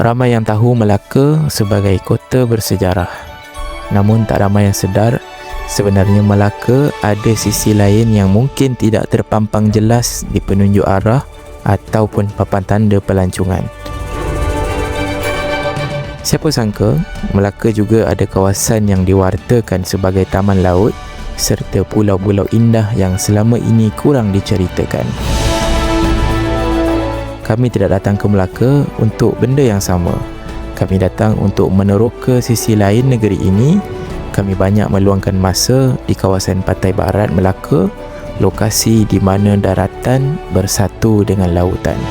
Ramai yang tahu Melaka sebagai kota bersejarah. Namun tak ramai yang sedar, sebenarnya Melaka ada sisi lain yang mungkin tidak terpampang jelas di penunjuk arah ataupun papan tanda pelancongan. Siapa sangka, Melaka juga ada kawasan yang diwartakan sebagai taman laut serta pulau-pulau indah yang selama ini kurang diceritakan. Kami tidak datang ke Melaka untuk benda yang sama. Kami datang untuk meneroka sisi lain negeri ini. Kami banyak meluangkan masa di kawasan pantai barat Melaka, lokasi di mana daratan bersatu dengan lautan.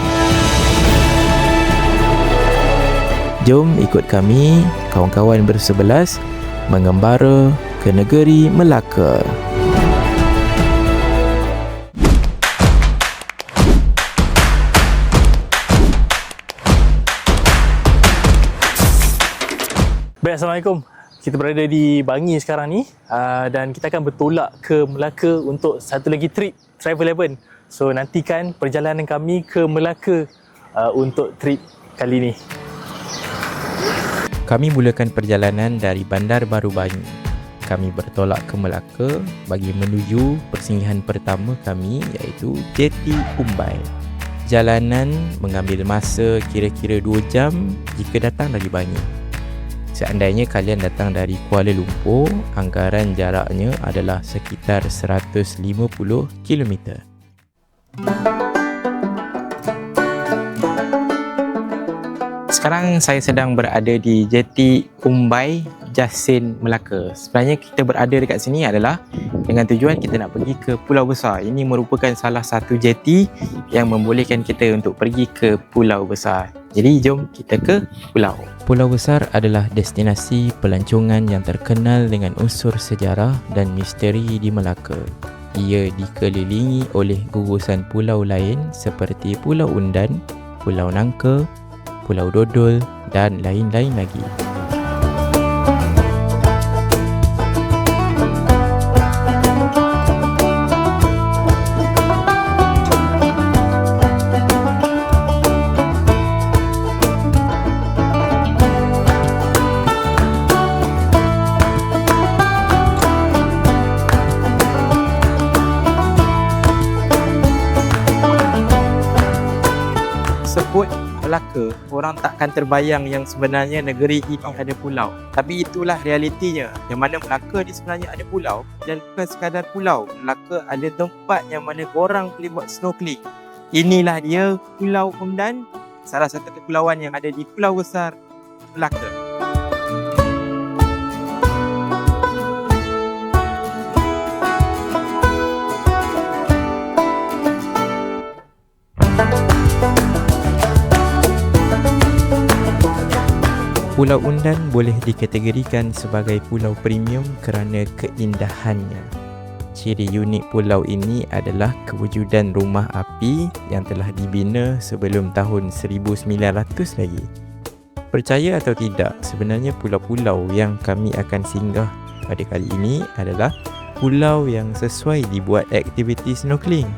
Jom ikut kami, kawan-kawan bersebelas, mengembara ke negeri Melaka. Baik, Assalamualaikum. Kita berada di Bangi sekarang ni dan kita akan bertolak ke Melaka untuk satu lagi trip Travel 11. So nantikan perjalanan kami ke Melaka untuk trip kali ni. Kami mulakan perjalanan dari Bandar Baru Bangi. Kami bertolak ke Melaka bagi menuju persinggahan pertama kami, iaitu Jeti Umbai. Jalanan mengambil masa kira-kira 2 jam jika datang dari Bangi. Seandainya kalian datang dari Kuala Lumpur, anggaran jaraknya adalah sekitar 150 km. Sekarang saya sedang berada di Jeti Umbai, Jasin, Melaka. Sebenarnya kita berada dekat sini adalah dengan tujuan kita nak pergi ke Pulau Besar. Ini merupakan salah satu jeti yang membolehkan kita untuk pergi ke Pulau Besar. Jadi jom kita ke pulau. Pulau Besar adalah destinasi pelancongan yang terkenal dengan unsur sejarah dan misteri di Melaka. Ia dikelilingi oleh gugusan pulau lain seperti Pulau Undan, Pulau Nangka, Pulau Dodol dan lain-lain lagi. Sebut Melaka, orang takkan terbayang yang sebenarnya negeri ini ada pulau. Tapi itulah realitinya, yang mana Melaka ni sebenarnya ada pulau. Dan bukan sekadar pulau, Melaka ada tempat yang mana korang boleh buat snorkeling. Inilah dia Pulau Undan, salah satu kepulauan yang ada di Pulau Besar, Melaka. Pulau Undan boleh dikategorikan sebagai pulau premium kerana keindahannya. Ciri unik pulau ini adalah kewujudan rumah api yang telah dibina sebelum tahun 1900 lagi. Percaya atau tidak, sebenarnya pulau-pulau yang kami akan singgah pada kali ini adalah pulau yang sesuai dibuat aktiviti snorkeling.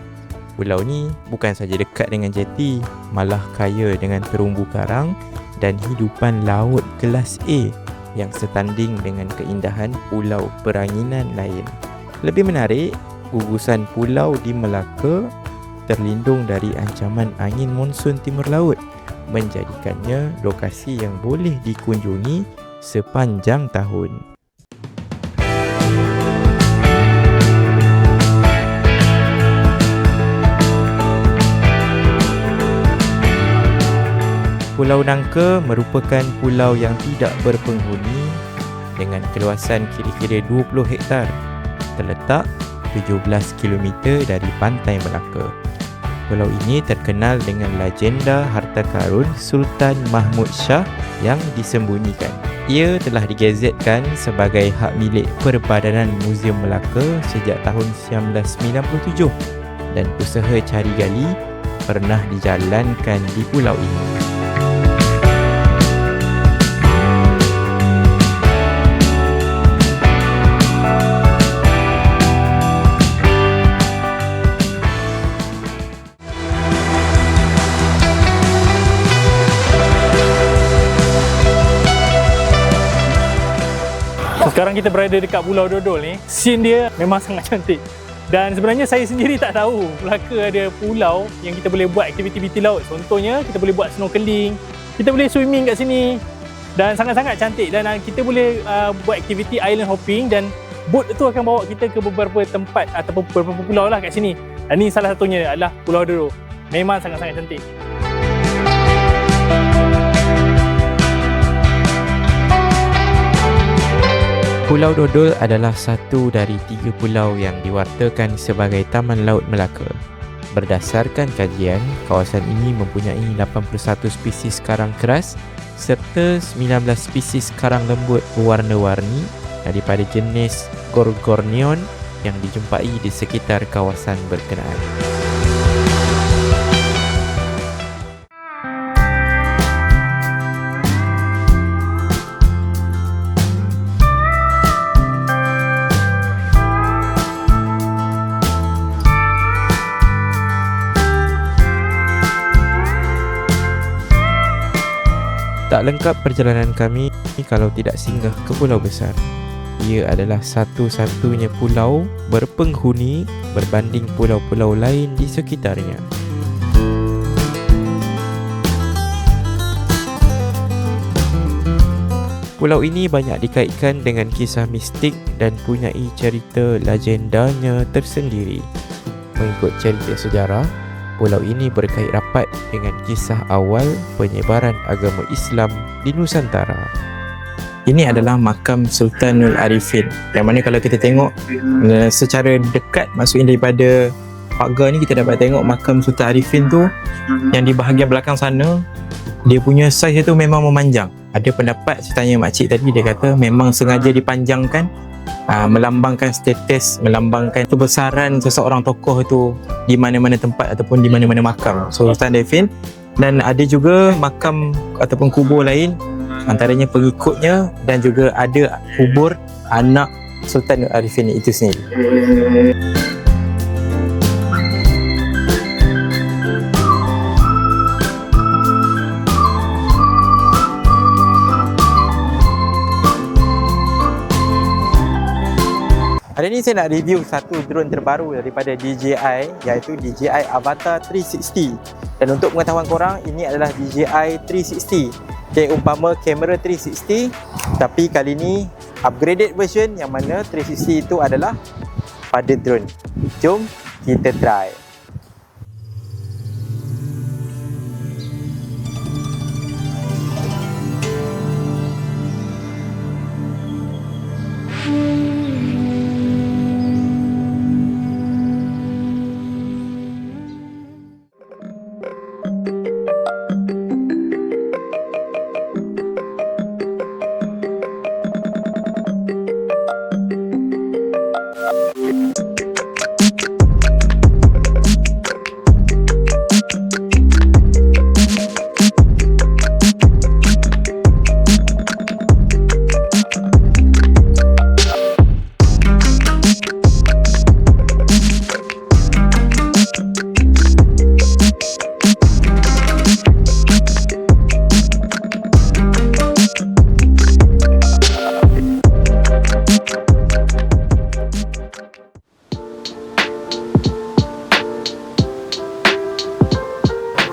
Pulau ni bukan saja dekat dengan jeti, malah kaya dengan terumbu karang dan hidupan laut kelas A yang setanding dengan keindahan pulau peranginan lain. Lebih menarik, gugusan pulau di Melaka terlindung dari ancaman angin monsun timur laut, menjadikannya lokasi yang boleh dikunjungi sepanjang tahun. Pulau Nangka merupakan pulau yang tidak berpenghuni dengan keluasan kira-kira 20 hektar. Terletak 17 km dari pantai Melaka. Pulau ini terkenal dengan legenda harta karun Sultan Mahmud Shah yang disembunyikan. Ia telah digazetkan sebagai hak milik Perbadanan Muzium Melaka sejak tahun 1997 dan usaha cari gali pernah dijalankan di pulau ini. Sekarang kita berada dekat Pulau Dodol ni. Scene dia memang sangat cantik. Dan sebenarnya saya sendiri tak tahu Melaka ada pulau yang kita boleh buat aktiviti-aktiviti laut. Contohnya kita boleh buat snorkeling, kita boleh swimming kat sini. Dan sangat-sangat cantik. Dan kita boleh buat aktiviti island hopping. Dan boat tu akan bawa kita ke beberapa tempat ataupun beberapa pulau lah kat sini. Dan ni salah satunya adalah Pulau Dodol. Memang sangat-sangat cantik. Pulau Dodol adalah satu dari 3 pulau yang diwartakan sebagai Taman Laut Melaka. Berdasarkan kajian, kawasan ini mempunyai 81 spesies karang keras serta 19 spesies karang lembut berwarna-warni daripada jenis Gorgonion yang dijumpai di sekitar kawasan berkenaan. Tak lengkap perjalanan kami kalau tidak singgah ke Pulau Besar. Ia adalah satu-satunya pulau berpenghuni berbanding pulau-pulau lain di sekitarnya. Pulau ini banyak dikaitkan dengan kisah mistik dan punyai cerita legendanya tersendiri. Mengikut cerita sejarah, pulau ini berkait rapat dengan kisah awal penyebaran agama Islam di Nusantara. Ini adalah makam Sultanul Arifin, yang mana kalau kita tengok secara dekat, maksudnya daripada pagar ni kita dapat tengok makam Sultan Arifin tu, yang di bahagian belakang sana dia punya saiz tu memang memanjang. Ada pendapat, saya tanya makcik tadi, dia kata memang sengaja dipanjangkan, melambangkan status, melambangkan kebesaran seseorang tokoh tu di mana-mana tempat ataupun di mana-mana makam Sultan Arifin. Dan ada juga makam ataupun kubur lain, antaranya pengikutnya, dan juga ada kubur anak Sultan Arifin itu sendiri. Hari ini saya nak review satu drone terbaru daripada DJI, iaitu DJI Avata 360. Dan untuk pengetahuan korang, ini adalah DJI 360. Okay, umpama kamera 360, tapi kali ini upgraded version, yang mana 360 itu adalah pada drone. Jom kita try.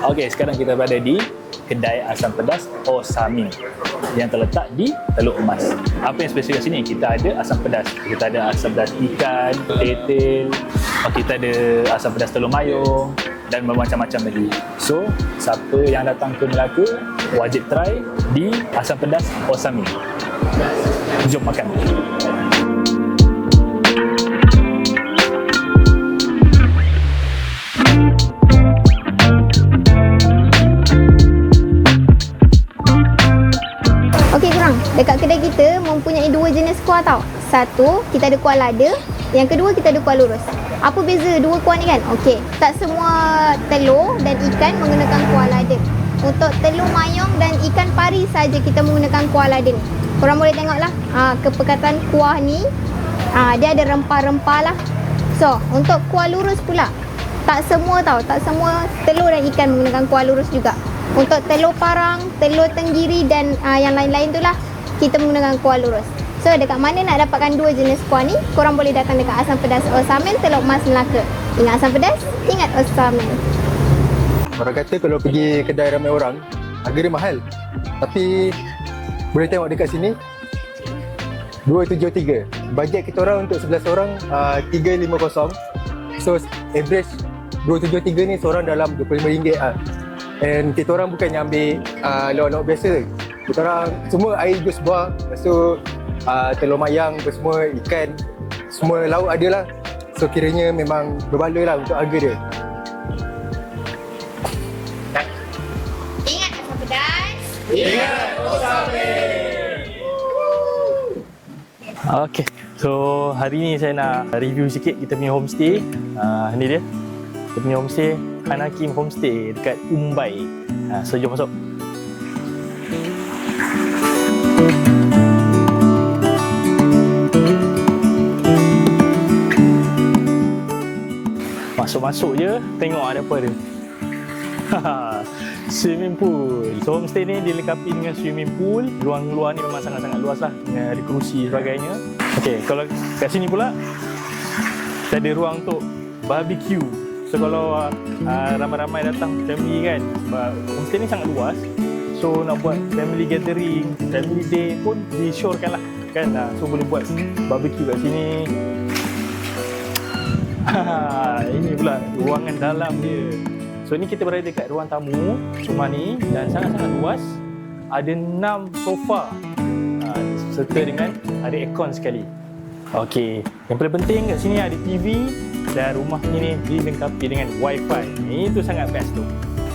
Okey, sekarang kita berada di kedai asam pedas Osamin yang terletak di Teluk Emas. Apa yang spesial kat sini? Kita ada asam pedas. Kita ada asam pedas ikan, tetel, kita ada asam pedas telur mayung dan macam-macam lagi. So, siapa yang datang ke Melaka wajib try di asam pedas Osamin. Jom makan. Dekat kedai kita mempunyai 2 jenis kuah tau. Satu, kita ada kuah lada. Yang kedua, kita ada kuah lurus. Apa beza dua kuah ni kan? Okey, tak semua telur dan ikan menggunakan kuah lada. Untuk telur mayung dan ikan pari saja kita menggunakan kuah lada ni. Korang boleh tengoklah kepekatan kuah ni. Dia ada rempah-rempah lah. So, untuk kuah lurus pula, tak semua tau, tak semua telur dan ikan menggunakan kuah lurus juga. Untuk telur parang, telur tenggiri dan yang lain-lain tu lah, kita menggunakan kuah lurus. So dekat mana nak dapatkan dua jenis kuah ni? Korang boleh datang dekat Asam Pedas Osamen Teluk Mas Melaka. Ingat asam pedas, ingat Osamen. Orang kata kalau pergi kedai ramai orang, harga dia mahal. Tapi boleh tengok dekat sini 273. Bajet kita orang untuk 11 orang 350. So average 273 ni seorang dalam RM25 lah. And kita orang bukannya ambil lauk-lauk biasa. Kita orang semua air jus buah, lepas tu telur mayang, semua ikan, semua lauk ada lah. So kiranya memang berbaloi lah untuk harga dia. Ingat asam pedas. Okay, so hari ni saya nak review sikit kita punya homestay. Ni dia, kita punya homestay Han Hakim Homestay dekat Umbai. So jom masuk. Masuk-masuk je, tengok ada apa dia. Swimming pool. So homestay ni dilengkapi dengan swimming pool. Ruang luar ni memang sangat-sangat luas lah, dengan ada kerusi sebagainya. Okay, kalau kat sini pula kita ada ruang untuk barbecue. So kalau ramai-ramai datang family kan, homestay ni sangat luas. So nak buat family gathering, family day pun disyorkan lah kan. So boleh buat barbecue kat sini. Ini pula ruangan dalam dia. So ni kita berada dekat ruang tamu rumah ni dan sangat-sangat luas. Ada 6 sofa serta dengan ada aircon sekali. Okey, yang paling penting kat sini ada TV dan rumah ni dilengkapi dengan wifi. Itu sangat best tu.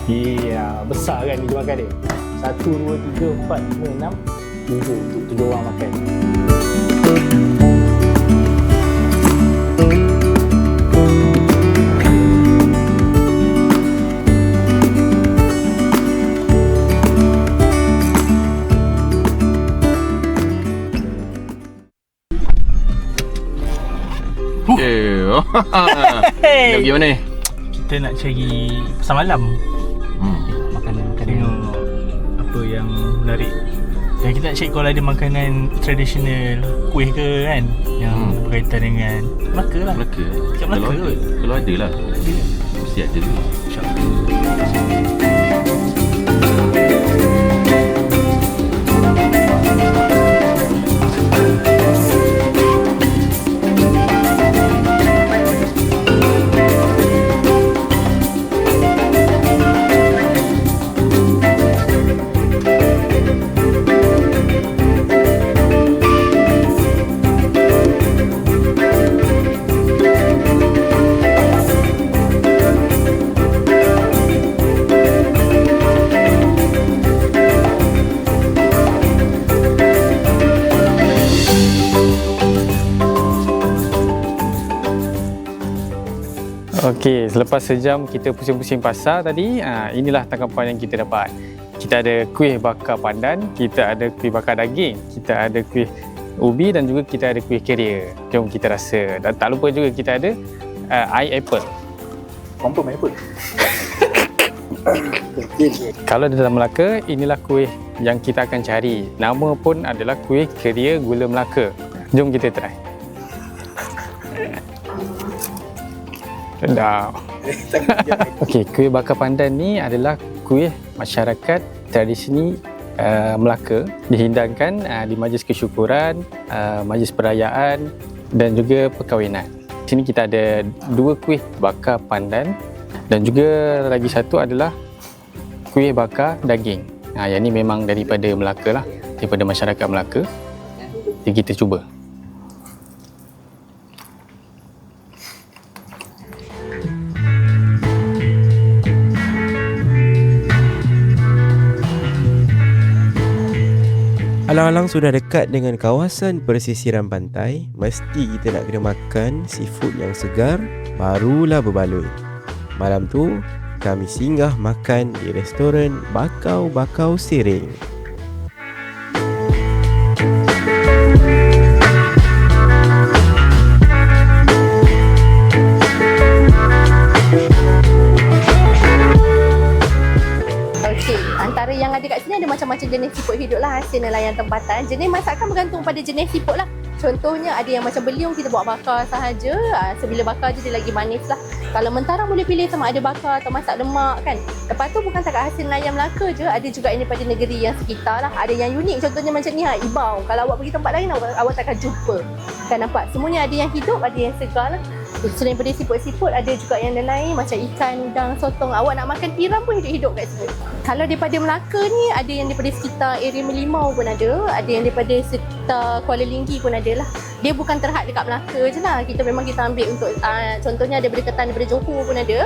Ya, besar kan meja makan dia. 1, 2, 3, 4, 5, 6, 7 untuk 7 orang makan. Nak pergi mana ni? Kita nak cari pasar malam. Makanan tengok apa yang menarik. Dan kita nak cari kalau ada makanan tradisional, kuih ke kan, yang berkaitan dengan Melaka lah. Melaka. Kat Melaka kot. Kalau ada lah. Mesti ada tu. InsyaAllah. Okey, selepas sejam kita pusing-pusing pasar tadi, inilah tangkapan yang kita dapat. Kita ada kuih bakar pandan, kita ada kuih bakar daging, kita ada kuih ubi dan juga kita ada kuih carrier. Jom kita rasa. Dan tak lupa juga kita ada air apple. Confirm apple. Kalau di dalam Melaka, inilah kuih yang kita akan cari. Nama pun adalah kuih carrier gula Melaka. Jom kita try. Sedap. Okey, kuih bakar pandan ni adalah kuih masyarakat tradisi Melaka, dihidangkan di majlis kesyukuran, majlis perayaan dan juga perkahwinan. Sini kita ada 2 kuih bakar pandan dan juga lagi satu adalah kuih bakar daging. Yang ni memang daripada Melaka lah, daripada masyarakat Melaka. Jadi kita cuba. Alang-alang sudah dekat dengan kawasan pesisiran pantai, mesti kita nak kena makan seafood yang segar, barulah berbaloi. Malam tu, kami singgah makan di restoran Bakau-Bakau Sering. Antara yang ada kat sini ada macam-macam jenis seafood hiduplah hasil nelayan tempatan. Jenis masakan bergantung pada jenis siput lah. Contohnya ada yang macam beliung kita buat bakar sahaja. Sebila bakar je dia lagi manis lah. Kalau mentara boleh pilih sama ada bakar atau masak lemak kan. Lepas tu bukan takat hasil nelayan Melaka je, ada juga yang daripada negeri yang sekitar lah. Ada yang unik contohnya macam ni ibau. Kalau awak pergi tempat lain awak takkan jumpa. Kan nampak? Semuanya ada yang hidup, ada yang segar lah. Selain daripada siput-siput ada juga yang lain macam ikan, udang, sotong. Awak nak makan tiram pun hidup-hidup kat sini. Kalau daripada Melaka ni ada yang daripada sekitar area Melimau pun ada yang daripada sekitar Kuala Linggi pun ada lah. Dia bukan terhad dekat Melaka je lah. Kita ambil untuk contohnya daripada Ketan, daripada Johor pun ada.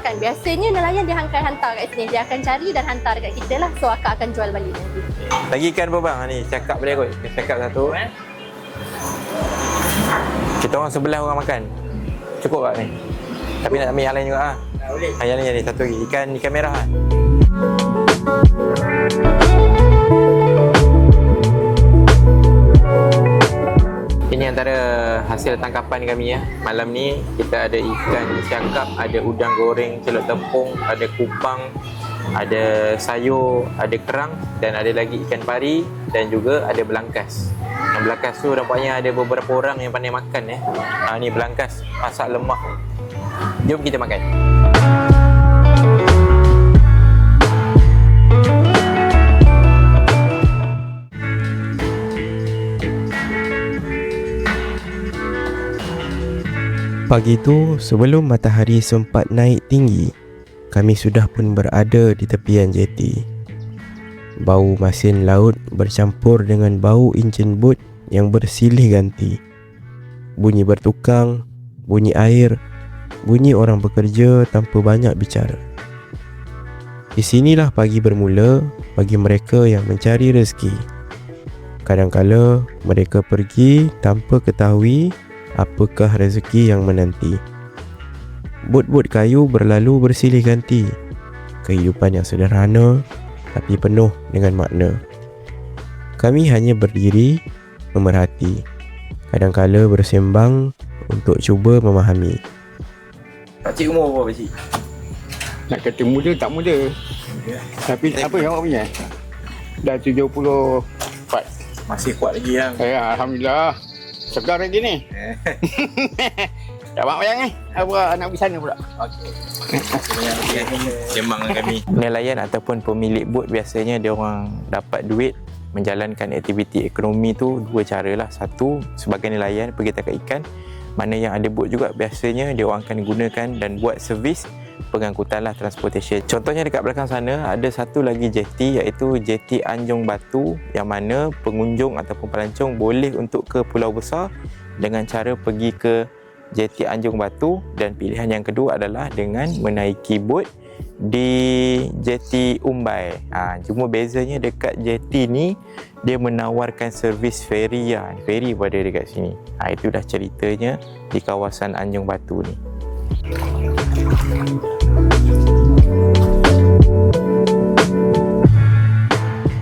Kan biasanya nelayan dia akan hantar kat sini. Dia akan cari dan hantar dekat kita lah. So akak akan jual balik nanti. Lagi ikan apa bang? Ni cakap boleh kot. Cakap satu. Kita orang sebelah orang makan. Cukup tak ni? Tapi nak ambil yang lain juga ah. Boleh. Yang lain ni satu lagi. Ikan merah ah. Ini antara hasil tangkapan kami ya. Malam ni kita ada ikan cakap, ada udang goreng, celup tepung, ada kupang, ada sayur, ada kerang dan ada lagi ikan pari dan juga ada belangkas. Yang belangkas tu nampaknya ada beberapa orang yang pandai makan ya. Ni belangkas masak lemak. Jom kita makan. Pagi itu, sebelum matahari sempat naik tinggi, kami sudah pun berada di tepian jeti. Bau masin laut bercampur dengan bau enjin bot yang bersilih ganti. Bunyi bertukang, bunyi air, bunyi orang bekerja tanpa banyak bicara. Di sinilah pagi bermula bagi mereka yang mencari rezeki. Kadang-kala mereka pergi tanpa ketahui apakah rezeki yang menanti. Bot-bot kayu berlalu bersilih ganti. Kehidupan yang sederhana tapi penuh dengan makna. Kami hanya berdiri, memerhati, kadang-kala bersembang untuk cuba memahami. Pakcik umur berapa pakcik? Nak kata muda tak muda. Tapi apa yang awak punya? Dah 74. Masih kuat lagi yang. Alhamdulillah. Segar lagi ni. Dah mak bayang ni. Apa nak pergi sana pula? Okey. Sembang dengan kami. Nelayan ataupun pemilik bot biasanya dia orang dapat duit menjalankan aktiviti ekonomi tu dua cara lah. Satu, sebagai nelayan pergi tangkap ikan. Mana yang ada bot juga biasanya dia orang akan gunakan dan buat servis pengangkutan lah, transportation. Contohnya dekat belakang sana ada satu lagi jeti iaitu jeti Anjung Batu yang mana pengunjung ataupun pelancong boleh untuk ke Pulau Besar dengan cara pergi ke jeti Anjung Batu, dan pilihan yang kedua adalah dengan menaiki bot di jeti Umbai. Cuma bezanya dekat jeti ni dia menawarkan servis feri lah. Feri pada dekat sini. Itu dah ceritanya di kawasan Anjung Batu ni.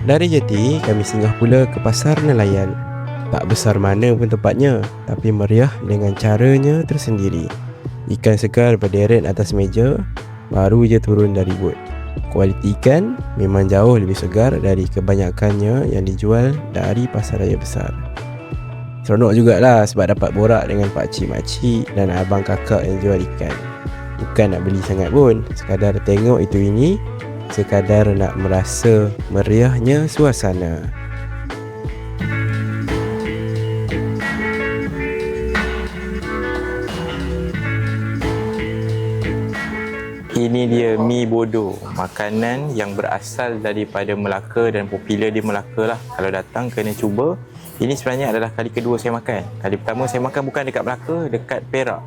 Dari jeti, kami singgah pula ke pasar nelayan. Tak besar mana pun tempatnya, tapi meriah dengan caranya tersendiri. Ikan segar berderet atas meja, baru je turun dari bot. Kualiti ikan memang jauh lebih segar dari kebanyakannya yang dijual dari pasar raya besar. Seronok jugalah sebab dapat borak dengan pakcik-makcik dan abang kakak yang jual ikan. Bukan nak beli sangat pun, sekadar tengok itu ini, sekadar nak merasa meriahnya suasana. Ini dia mi bodo, makanan yang berasal daripada Melaka dan popular di Melaka lah. Kalau datang kena cuba. Ini sebenarnya adalah kali kedua saya makan. Kali pertama saya makan bukan dekat Melaka, dekat Perak.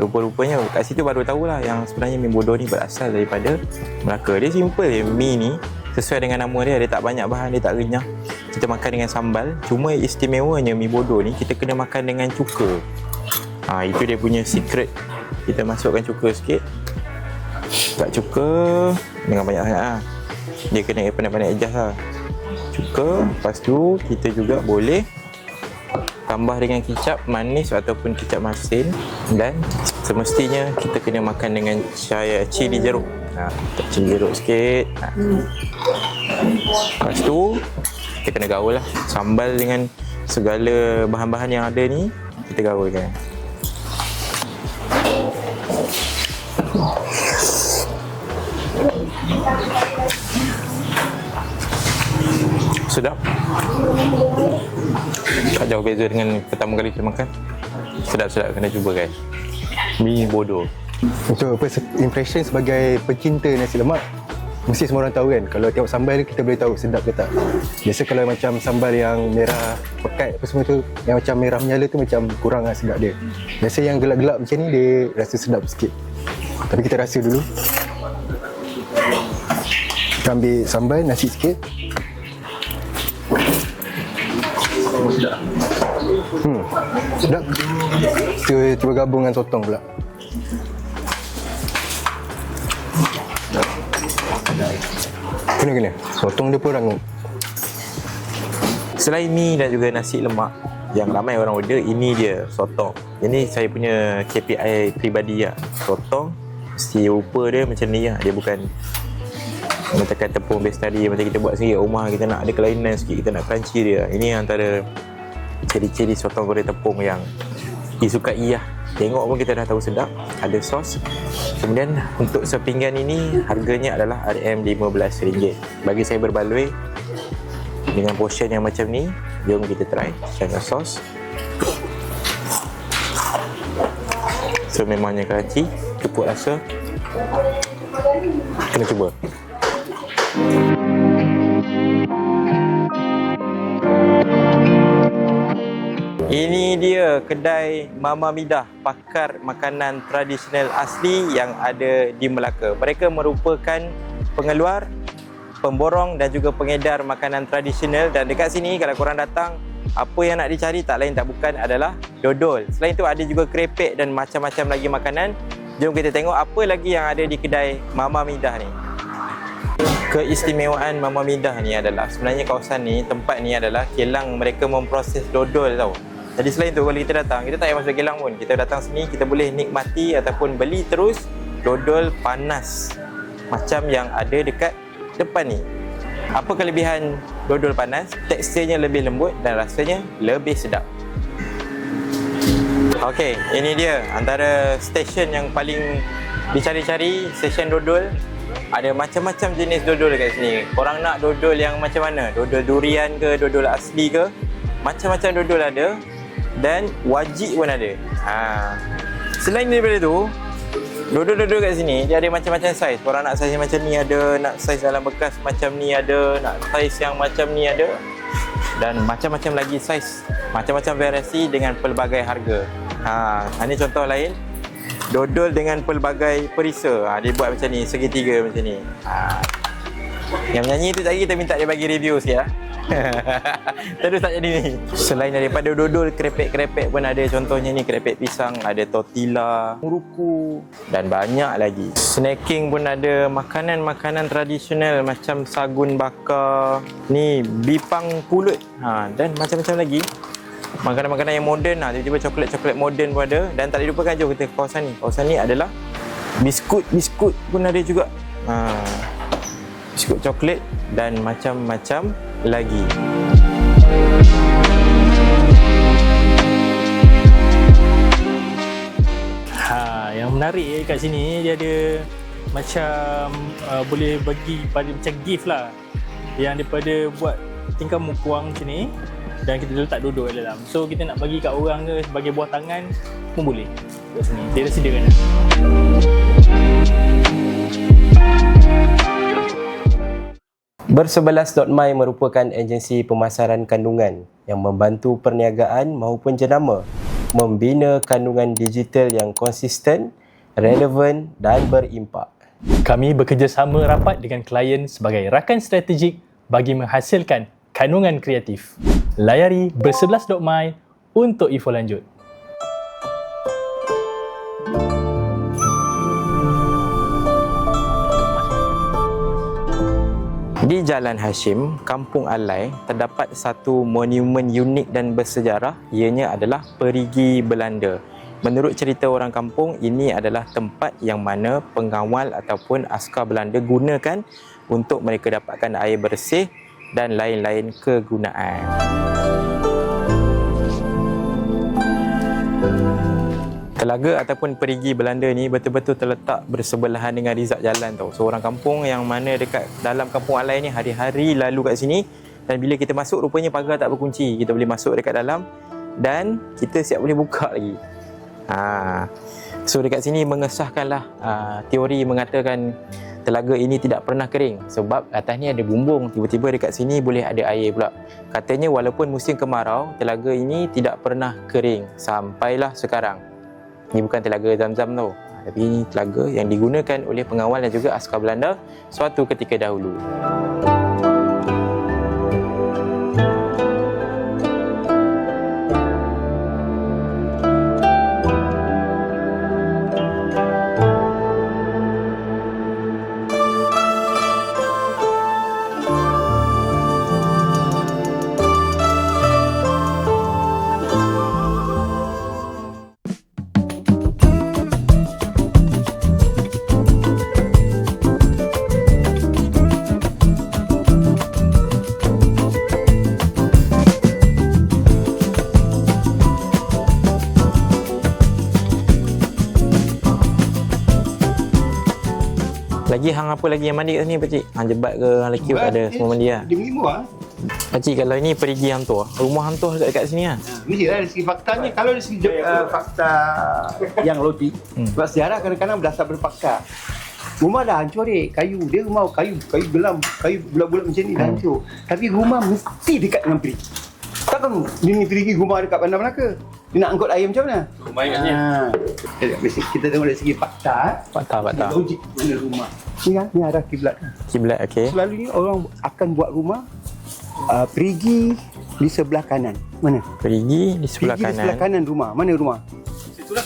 Rupa-rupanya kat situ baru tahulah yang sebenarnya mi bodo ni berasal daripada Melaka. Dia simple je, mi ni sesuai dengan nama dia tak banyak bahan, dia tak renyah. Kita makan dengan sambal. Cuma istimewanya mi bodo ni kita kena makan dengan cuka. Itu dia punya secret. Kita masukkan cuka sikit. Tak cuka dengan banyak sangat lah. Dia kena pandai-pandai adjust lah. Cuka. Lepas tu kita juga boleh tambah dengan kicap manis ataupun kicap masin. Dan semestinya kita kena makan dengan cili jeruk. Cili jeruk sikit. Lepas tu Kita kena gaul lah. Sambal dengan segala bahan-bahan yang ada ni, kita gaulkan. Sedap. Tak jauh beza dengan pertama kali kita makan. Sedap-sedap, kena cuba guys. Mi bodoh. Untuk impression sebagai pecinta nasi lemak, mesti semua orang tahu kan, kalau tengok sambal kita boleh tahu sedap ke tak. Biasa kalau macam sambal yang merah pekat apa semua tu, yang macam merah menyala tu macam kurang lah sedap dia. Biasa yang gelap-gelap macam ni dia rasa sedap sikit. Tapi kita rasa dulu. Kita ambil sambal, nasi sikit. Sedap. Kita cuba gabung dengan sotong pula. Kena. Sotong dia pun rangup. Selain mi dan juga nasi lemak yang ramai orang order, ini dia sotong. Ini saya punya KPI peribadi lah. Sotong mesti rupa dia macam ni lah. Dia bukan macam tepung bestari macam kita buat sendiri kat rumah. Kita nak ada kelainan sikit, kita nak crunchy dia. Ini antara ciri-ciri sotong goreng tepung yang disukai lah. Tengok pun kita dah tahu sedap. Ada sos. Kemudian untuk sepinggan ini harganya adalah RM15. Bagi saya berbaloi dengan portion yang macam ni, jom kita try dengan sos. So memangnya crunchy, cukup rasa. Kena cuba. Ini dia kedai Mama Midah, pakar makanan tradisional asli yang ada di Melaka. Mereka merupakan pengeluar, pemborong dan juga pengedar makanan tradisional. Dan dekat sini kalau korang datang, apa yang nak dicari tak lain tak bukan adalah dodol. Selain itu ada juga kerepek dan macam-macam lagi makanan. Jom kita tengok apa lagi yang ada di kedai Mama Midah ni. Keistimewaan Mama Midah ni adalah sebenarnya kawasan ni, tempat ni adalah kilang mereka memproses dodol tau. Jadi selain tu kalau kita datang, kita tak payah masuk kilang pun. Kita datang sini, kita boleh nikmati ataupun beli terus dodol panas macam yang ada dekat depan ni. Apa kelebihan dodol panas? Teksturnya lebih lembut dan rasanya lebih sedap. Okey, ini dia antara stesen yang paling dicari-cari, stesen dodol. Ada macam-macam jenis dodol dekat sini. Korang nak dodol yang macam mana? Dodol durian ke, dodol asli ke? Macam-macam dodol ada. Dan wajik pun ada. Selain daripada tu, dodol-dodol kat sini dia ada macam-macam saiz. Korang nak saiz yang macam ni ada, nak saiz dalam bekas macam ni ada, nak saiz yang macam ni ada, dan macam-macam lagi saiz, macam-macam variasi dengan pelbagai harga. Ini contoh lain, dodol dengan pelbagai perisa. Dia buat macam ni, segitiga macam ni. Yang menyanyi tu tadi kita minta dia bagi review sikit lah. Terus tak jadi ni. Selain daripada dodol, kerepek-kerepek pun ada. Contohnya ni kerepek pisang, ada tortilla, muruku dan banyak lagi. Snacking pun ada, makanan-makanan tradisional macam sagun bakar, ni bipang pulut, dan macam-macam lagi. Makanan-makanan yang moden, tiba-tiba coklat-coklat moden pun ada. Dan tak dilupakan, jom kita ke kawasan ni. Kawasan ni adalah biskut-biskut pun ada juga. Biskut coklat dan macam-macam lagi. Yang menarik kat sini dia ada macam boleh bagi pada macam gift lah, yang daripada buat tingkap mukuang macam ni dan kita letak dodol kat dalam. So kita nak bagi kat orang ke sebagai buah tangan pun boleh kat sini. Dia dah sediakan. Bersebelas.my merupakan agensi pemasaran kandungan yang membantu perniagaan maupun jenama membina kandungan digital yang konsisten, relevan dan berimpak. Kami bekerjasama rapat dengan klien sebagai rakan strategik bagi menghasilkan kandungan kreatif. Layari bersebelas.my untuk info lanjut. Di Jalan Hashim, Kampung Alai, terdapat satu monumen unik dan bersejarah, ianya adalah Perigi Belanda. Menurut cerita orang kampung, ini adalah tempat yang mana pengawal ataupun askar Belanda gunakan untuk mereka dapatkan air bersih dan lain-lain kegunaan. Telaga ataupun perigi Belanda ni betul-betul terletak bersebelahan dengan Rizak Jalan tau. Seorang kampung yang mana dekat dalam kampung Alai ni hari-hari lalu kat sini, dan bila kita masuk rupanya pagar tak berkunci. Kita boleh masuk dekat dalam dan kita siap boleh buka lagi. So dekat sini mengesahkanlah teori mengatakan telaga ini tidak pernah kering sebab atas ni ada bumbung, tiba-tiba dekat sini boleh ada air pula. Katanya walaupun musim kemarau, telaga ini tidak pernah kering sampailah sekarang. Ini bukan telaga Zam-Zam tau, tapi ini telaga yang digunakan oleh pengawal dan juga askar Belanda suatu ketika dahulu. Lagi hang apa lagi yang mandi kat sini pakcik? Hang jebat ke, hang leki ada semua mandi lah. Dia mengimbau Pakcik, kalau ini perigi hantu, rumah hantu dekat sini lah. Mesti lah dari segi faktanya. Kalau dari segi fakta yang logik, sebab sejarah kadang-kadang berdasar berfakta. Rumah dah hancur kayu. Dia rumah kayu gelam, kayu bulat-bulat macam ni dah hancur. Tapi rumah mesti dekat dengan perigi. Takkan dia ni perigi rumah dekat Bandar Melaka. Dia nak angkut air macam mana? Rumah ingatnya. Kita tengok dari segi fakta. Fakta. Logik mana rumah. Ni arah kiblat. Kiblat, okey. Selalunya orang akan buat rumah perigi di sebelah kanan. Mana? Perigi di sebelah Perigi kanan. di sebelah kanan rumah. Mana rumah? Situlah.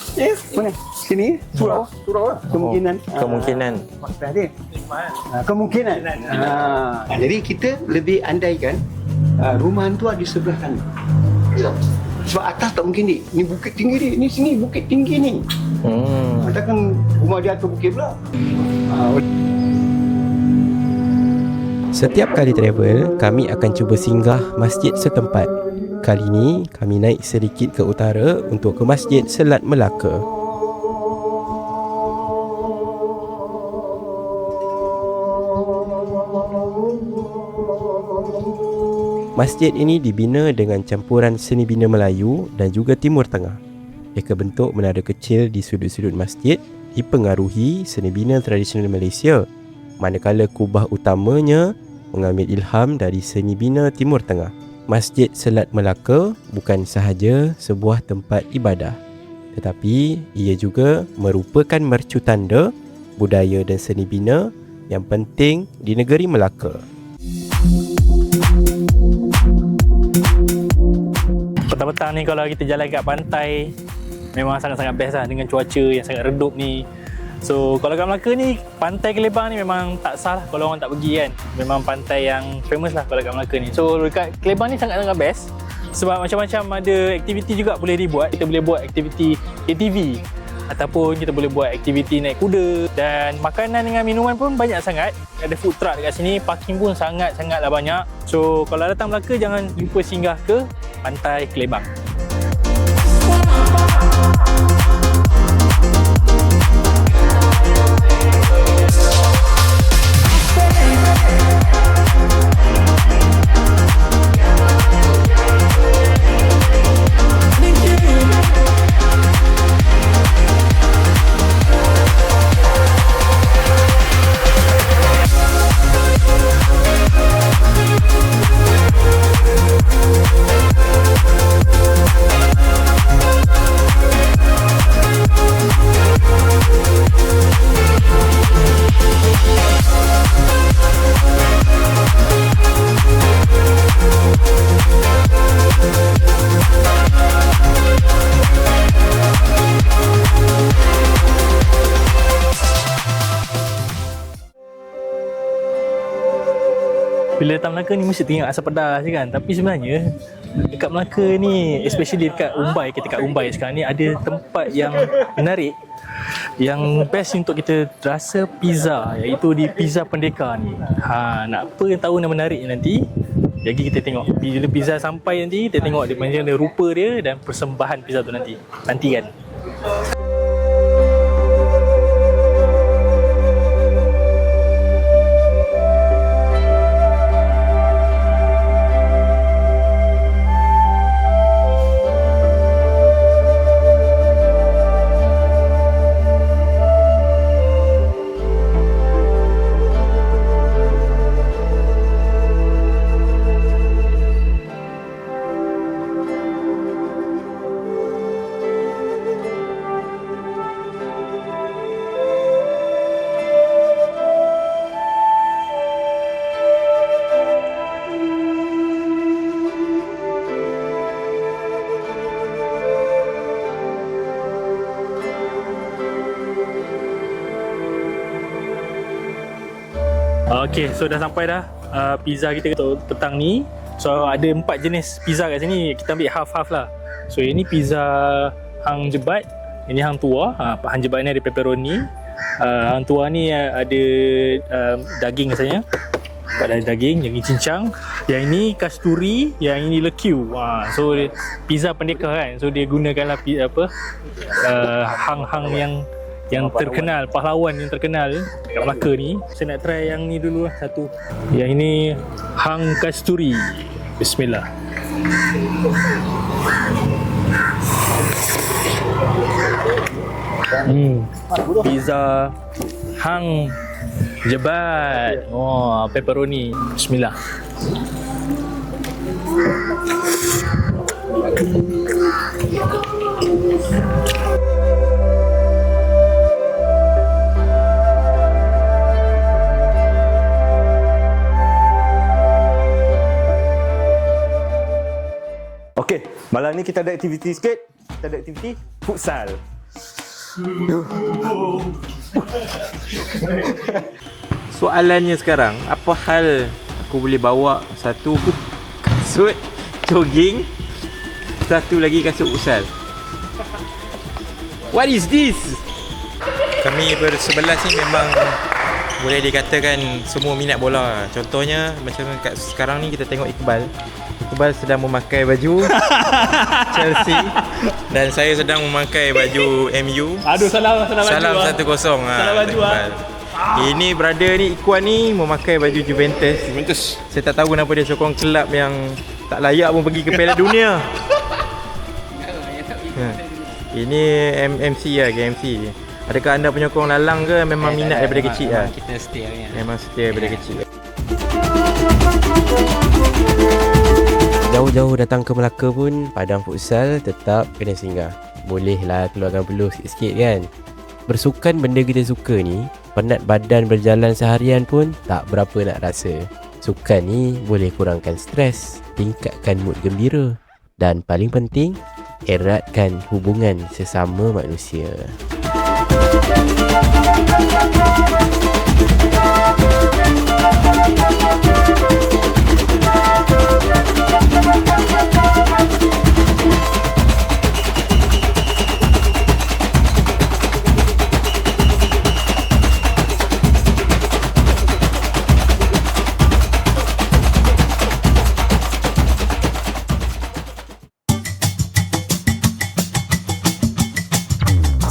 Mana? Sini? Surau lah. Kemungkinan. Kemungkinan. Fakta dia. Kemungkinan. Jadi kita lebih andaikan rumah tu ada di sebelah kanan. Sebab atas tak mungkin ni. Ni bukit tinggi ni. Ni sini bukit tinggi ni. Takkan rumah dia atas bukit pula. Setiap kali travel, kami akan cuba singgah masjid setempat. Kali ini, kami naik sedikit ke utara untuk ke Masjid Selat Melaka. Masjid ini dibina dengan campuran seni bina Melayu dan juga Timur Tengah. Reka bentuk menara kecil di sudut-sudut masjid dipengaruhi seni bina tradisional Malaysia, manakala kubah utamanya mengambil ilham dari seni bina Timur Tengah. Masjid Selat Melaka bukan sahaja sebuah tempat ibadah, tetapi ia juga merupakan mercutanda budaya dan seni bina yang penting di negeri Melaka. Petang-petang ni kalau kita jalan kat pantai, memang sangat-sangat best lah dengan cuaca yang sangat redup ni. So kalau kat Melaka ni, pantai Kelebang ni memang tak salah kalau orang tak pergi kan. Memang pantai yang famous lah kalau kat Melaka ni. So dekat Kelebang ni sangat-sangat best sebab macam-macam ada aktiviti juga boleh dibuat. Kita boleh buat aktiviti ATV ataupun kita boleh buat aktiviti naik kuda, dan makanan dengan minuman pun banyak sangat. Ada food truck dekat sini, parking pun sangat-sangatlah banyak. So kalau datang Melaka, jangan lupa singgah ke pantai Kelebang. Bila datang Melaka ni mesti tengok asam pedas je kan. Tapi sebenarnya dekat Melaka ni, especially dekat Umbai, kita kat Umbai sekarang ni, ada tempat yang menarik, yang best untuk kita rasa pizza, iaitu di Pizza Pendeka ni. Nak apa yang tahu yang menariknya nanti, Jadi kita tengok bila pizza sampai nanti, kita tengok dia macam mana rupa dia dan persembahan pizza tu nanti. Nantikan. Okay, so dah sampai dah pizza kita untuk petang ni. So ada 4 jenis pizza kat sini. Kita ambil half-half lah. So ini pizza hang jebat, ini hang tua. Hang jebat ni ada pepperoni. Hang tua ni ada daging rasanya. Ada daging cincang. Yang ini kasturi, yang ini lekiu. So pizza pendekah kan. So dia gunakanlah hang-hang yang terkenal, pahlawan yang terkenal kat Melaka ni. Saya nak try yang ni dulu lah, satu. Yang ini hang kasturi. Bismillah. Pizza hang jebat. Oh, pepperoni. Bismillah. Okey, malam ni kita ada aktiviti sikit. Kita ada aktiviti futsal. Soalannya sekarang, apa hal aku boleh bawa satu kasut jogging, satu lagi kasut futsal? What is this? Kami bersebelas ni memang boleh dikatakan semua minat bola. Contohnya macam kat sekarang ni kita tengok Iqbal sedang memakai baju Chelsea dan saya sedang memakai baju MU. Aduh, salam 1-0. Salah baju Ini brother ni, Ikhwan ni memakai baju Juventus. Saya tak tahu kenapa dia sokong kelab yang tak layak pun pergi ke Piala Dunia. Ini MMC lah, KMC. Adakah anda penyokong lalang ke memang minat daripada kecil lah? Kita setia kan. Memang setia daripada kecil. Jauh-jauh datang ke Melaka pun, padang futsal tetap kena singgah. Bolehlah keluarkan peluh sikit-sikit kan. Bersukan benda kita suka ni, penat badan berjalan seharian pun tak berapa nak rasa. Sukan ni boleh kurangkan stres, tingkatkan mood gembira dan paling penting, eratkan hubungan sesama manusia.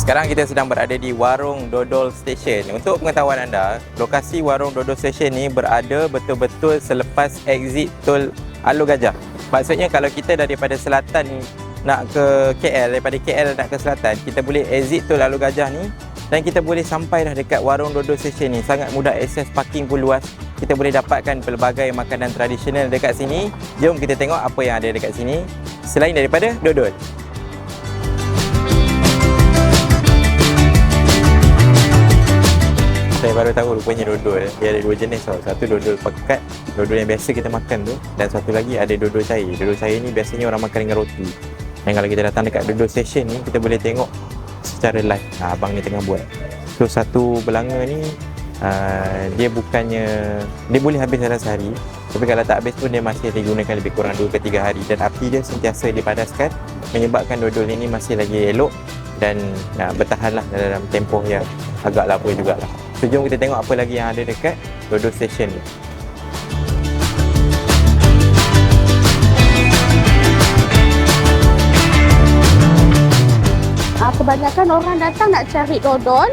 Sekarang kita sedang berada di Warung Dodol Station. Untuk pengetahuan anda, lokasi Warung Dodol Station ni berada betul-betul selepas exit tol Alor Gajah. Maksudnya kalau kita daripada selatan nak ke KL, daripada KL nak ke selatan, kita boleh exit tol Alor Gajah ni dan kita boleh sampai dah dekat Warung Dodol Station ni. Sangat mudah akses, parking pun luas. Kita boleh dapatkan pelbagai makanan tradisional dekat sini. Jom kita tengok apa yang ada dekat sini selain daripada dodol. Saya baru tahu rupanya dodol dia ada dua jenis tau. Satu dodol pekat, dodol yang biasa kita makan tu, dan satu lagi ada dodol cair. Dodol cair ni biasanya orang makan dengan roti. Dan kalau kita datang dekat dodol station ni, kita boleh tengok secara live abang ni tengah buat. So satu belanga ni dia bukannya, dia boleh habis dalam sehari, tapi kalau tak habis pun dia masih digunakan lebih kurang 2 ke 3 hari. Dan api dia sentiasa dipanaskan, menyebabkan dodol ini masih lagi elok dan bertahanlah dalam tempoh yang agak lama jugalah. So jom kita tengok apa lagi yang ada dekat dodol station ni. Kebanyakan orang datang nak cari dodol.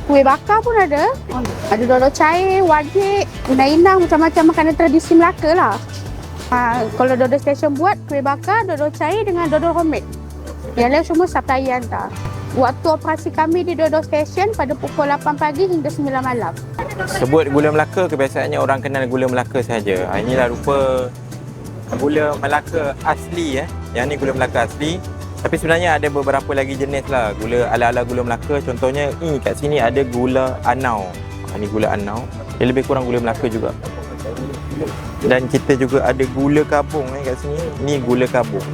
Kuih bakar pun ada. Ada dodol cair, wajik, inang-inang, macam-macam makanan tradisi Melaka lah. Kalau dodol stesen buat kuih bakar, dodol cair dengan dodol homemade. Yang lain semua supplier hantar. Waktu operasi kami di dodol stesen pada pukul 8 pagi hingga 9 malam. Sebut gula Melaka, kebiasaannya orang kenal gula Melaka saja. Inilah rupa gula Melaka asli. Yang ni gula Melaka asli. Tapi sebenarnya ada beberapa lagi jenis lah gula ala-ala gula Melaka. Contohnya kat sini ada gula Anau. Ni gula Anau. Dia lebih kurang gula Melaka juga. Dan kita juga ada gula kabung kat sini. Ni gula kabung.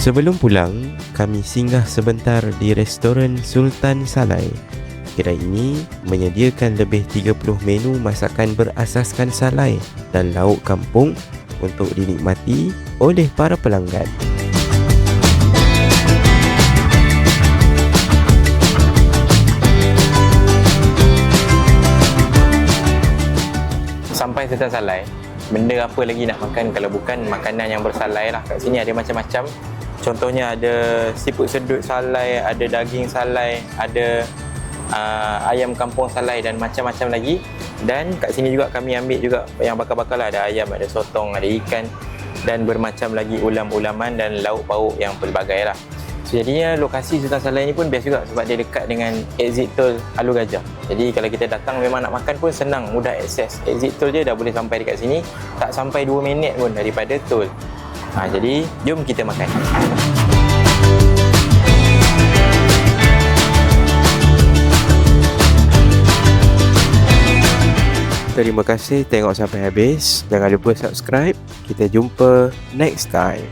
Sebelum pulang, kami singgah sebentar di restoran Sultan Salai. Kedai ini menyediakan lebih 30 menu masakan berasaskan salai dan lauk kampung untuk dinikmati oleh para pelanggan. Sampai Sultan Salai, benda apa lagi nak makan kalau bukan makanan yang bersalai lah. Kat sini ada macam-macam. Contohnya ada siput sedut salai, ada daging salai, ada ayam kampung salai dan macam-macam lagi. Dan kat sini juga kami ambil juga yang bakar-bakar lah. Ada ayam, ada sotong, ada ikan dan bermacam lagi ulam-ulaman dan lauk pauk yang pelbagai lah. So, jadinya lokasi Sultan Salai ni pun best juga sebab dia dekat dengan exit tol Alur Gajah. Jadi kalau kita datang memang nak makan pun senang, mudah akses. Exit tol je dah boleh sampai dekat sini. Tak sampai 2 minit pun daripada tol. Jadi jom kita makan. Terima kasih tengok sampai habis. Jangan lupa subscribe. Kita jumpa next time.